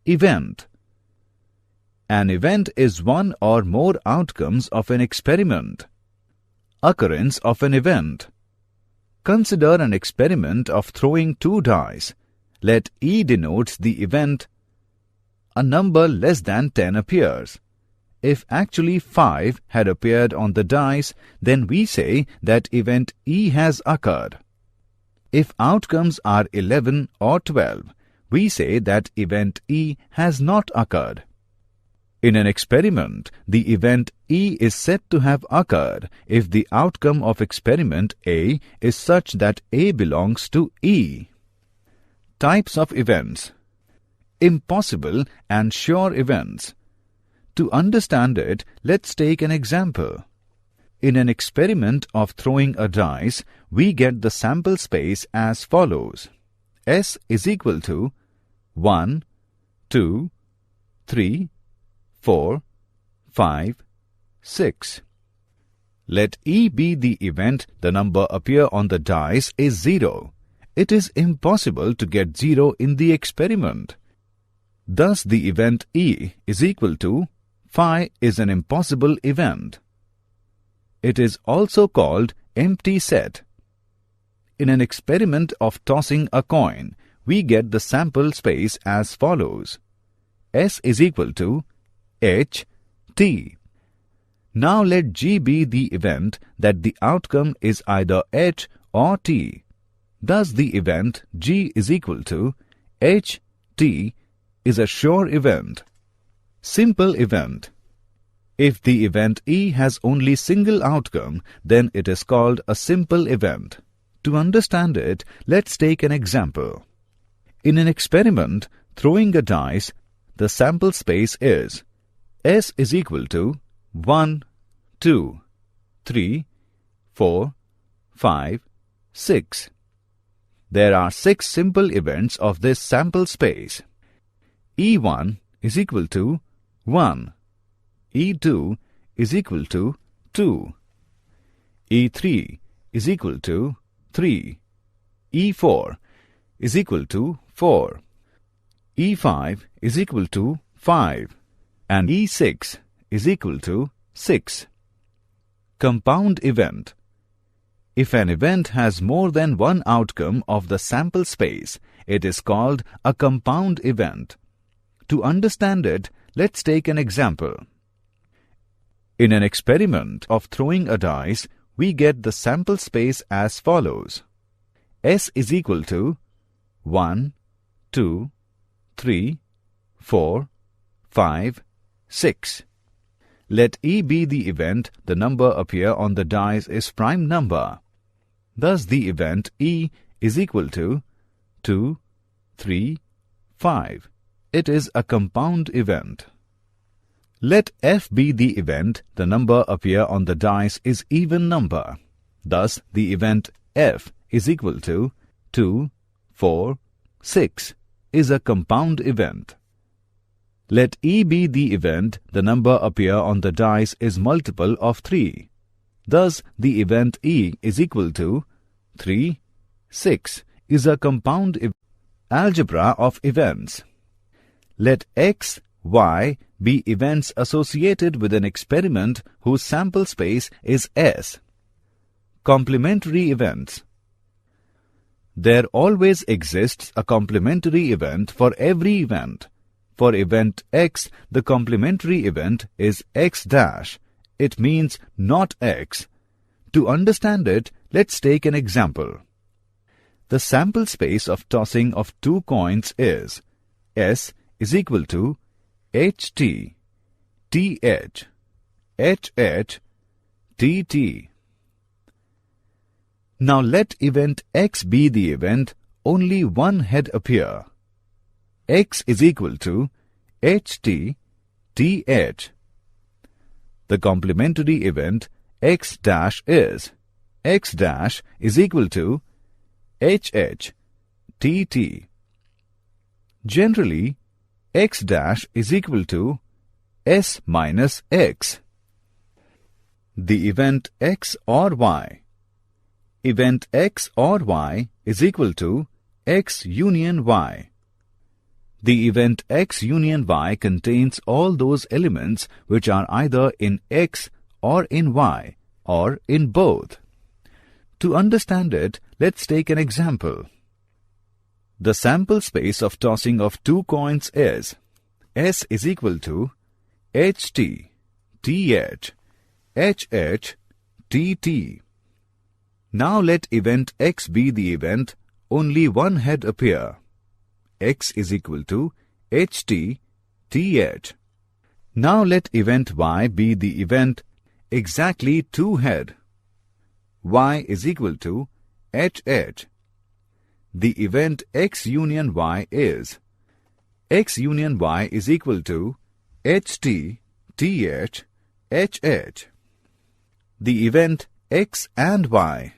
Event. An event is one or more outcomes of an experiment. Occurrence of an event. Consider an experiment of throwing 2 dice. Let E denotes the event. A number less than 10 appears. If actually 5 had appeared on the dice, then we say that event E has occurred. If outcomes are 11 or 12, we say that event E has not occurred. In an experiment, the event E is said to have occurred if the outcome of experiment A is such that A belongs to E. Types of events. Impossible and sure events. To understand it, let's take an example. In an experiment of throwing a dice, we get the sample space as follows. S is equal to 1, 2, 3, 4, 5, 6. Let E be the event the number appear on the dice is 0. It is impossible to get 0 in the experiment. Thus the event E is equal to phi is an impossible event. It is also called empty set. In an experiment of tossing a coin, we get the sample space as follows. S is equal to H, T. Now let G be the event that the outcome is either H or T. Thus the event G is equal to H, T is a sure event. Simple event. If the event E has only single outcome, then it is called a simple event. To understand it, let's take an example. In an experiment, throwing a dice, the sample space is S is equal to 1, 2, 3, 4, 5, 6. There are 6 simple events of this sample space. E1 is equal to 1. E2 is equal to 2. E3 is equal to 3. E4 is equal to 4. E5 is equal to 5. And E6 is equal to 6. Compound event. If an event has more than one outcome of the sample space, it is called a compound event. To understand it, let's take an example. In an experiment of throwing a dice, we get the sample space as follows. S is equal to 1, 2, 3, 4, 5, 6. Let E be the event the number appear on the dice is prime number. Thus the event E is equal to 2, 3, 5. It is a compound event. Let F be the event the number appear on the dice is even number. Thus the event F is equal to 2, 4, 6 is a compound event. Let E be the event the number appear on the dice is multiple of 3. Thus the event E is equal to 3, 6 is a compound event. Algebra of events. Let X, Y be events associated with an experiment whose sample space is S. Complementary events. There always exists a complementary event for every event. For event X, the complementary event is X dash. It means not X. To understand it, let's take an example. The sample space of tossing of 2 coins is S is equal to HT, TH, HH, TT. Now let event X be the event only one head appear. X is equal to HT, TH. The complementary event X dash is X dash is equal to HH, TT. Generally, X dash is equal to S minus X. The event X or Y. Event X or Y is equal to X union Y. The event X union Y contains all those elements which are either in X or in Y or in both. To understand it, let's take an example. The sample space of tossing of two coins is S is equal to HT, TH, HH, TT. Now let event X be the event only one head appear. X is equal to HT, TH. Now let event Y be the event exactly two head. Y is equal to HH. The event X union Y is X union Y is equal to HT, TH, HH. The event X and Y.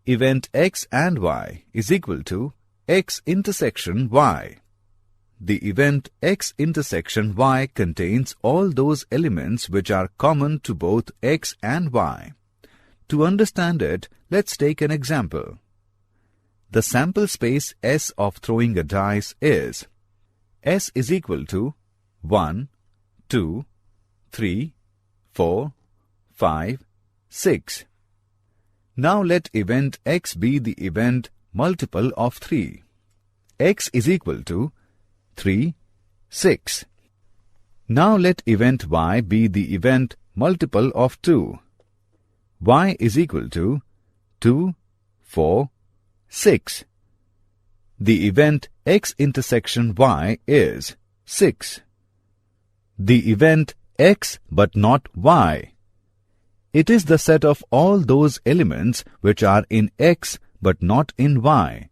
Event X and Y is equal to X intersection Y. The event X intersection Y contains all those elements which are common to both X and Y. To understand it, let's take an example. The sample space S of throwing a dice is S is equal to 1, 2, 3, 4, 5, 6. Now let event X be the event multiple of 3. X is equal to 3, 6. Now let event Y be the event multiple of 2. Y is equal to 2, 4, 6. The event X intersection Y is 6. The event X but not Y. It is the set of all those elements which are in X but not in Y.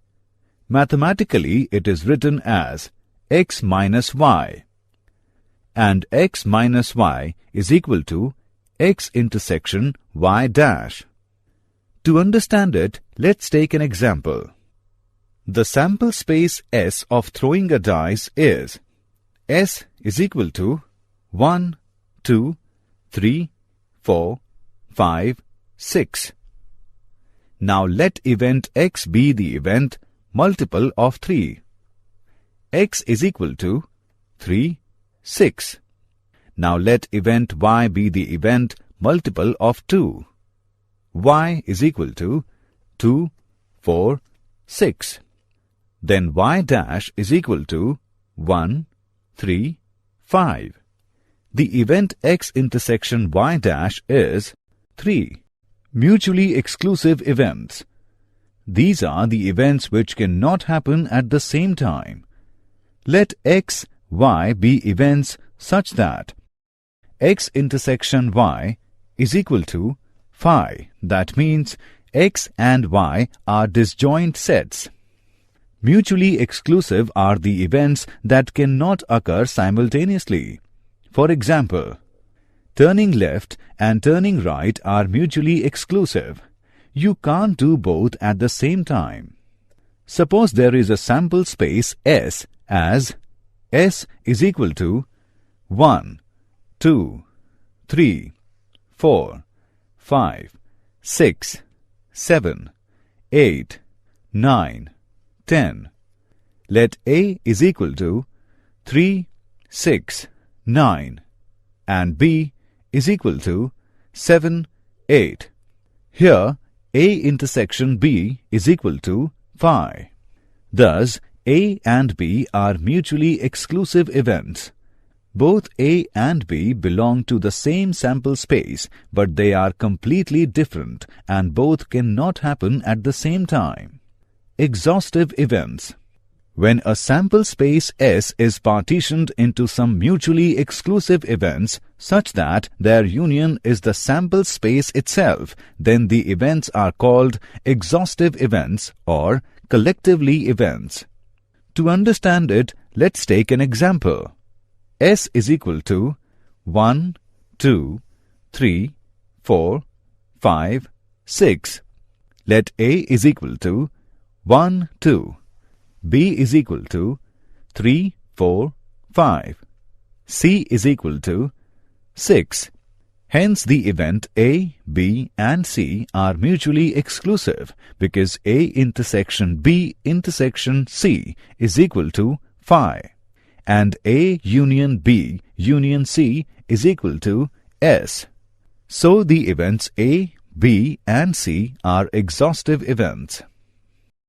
Mathematically, it is written as X minus Y. And X minus Y is equal to X intersection Y dash. To understand it, let's take an example. The sample space S of throwing a dice is S is equal to 1, 2, 3, 4, 5, 6. Now let event X be the event multiple of 3. X is equal to 3, 6. Now let event Y be the event multiple of 2. Y is equal to 2, 4, 6. Then Y dash is equal to 1, 3, 5. The event X intersection Y dash is 3. Mutually exclusive events. These are the events which cannot happen at the same time. Let X, Y be events such that X intersection Y is equal to phi. That means X and Y are disjoint sets. Mutually exclusive are the events that cannot occur simultaneously. For example, turning left and turning right are mutually exclusive. You can't do both at the same time. Suppose there is a sample space S as S is equal to 1, 2, 3, 4, 5, 6, 7, 8, 9, 10. Let A is equal to 3, 6, 9 and B is equal to 7, 8. Here A intersection B is equal to phi. Thus, A and B are mutually exclusive events. Both A and B belong to the same sample space, but they are completely different and both cannot happen at the same time. Exhaustive events. When a sample space S is partitioned into some mutually exclusive events such that their union is the sample space itself, then the events are called exhaustive events or collectively events. To understand it, let's take an example. S is equal to 1, 2, 3, 4, 5, 6. Let A is equal to 1, 2. B is equal to 3, 4, 5. C is equal to 6. Hence the event A, B and C are mutually exclusive because A intersection B intersection C is equal to phi. and A union B union C is equal to S. So the events A, B and C are exhaustive events.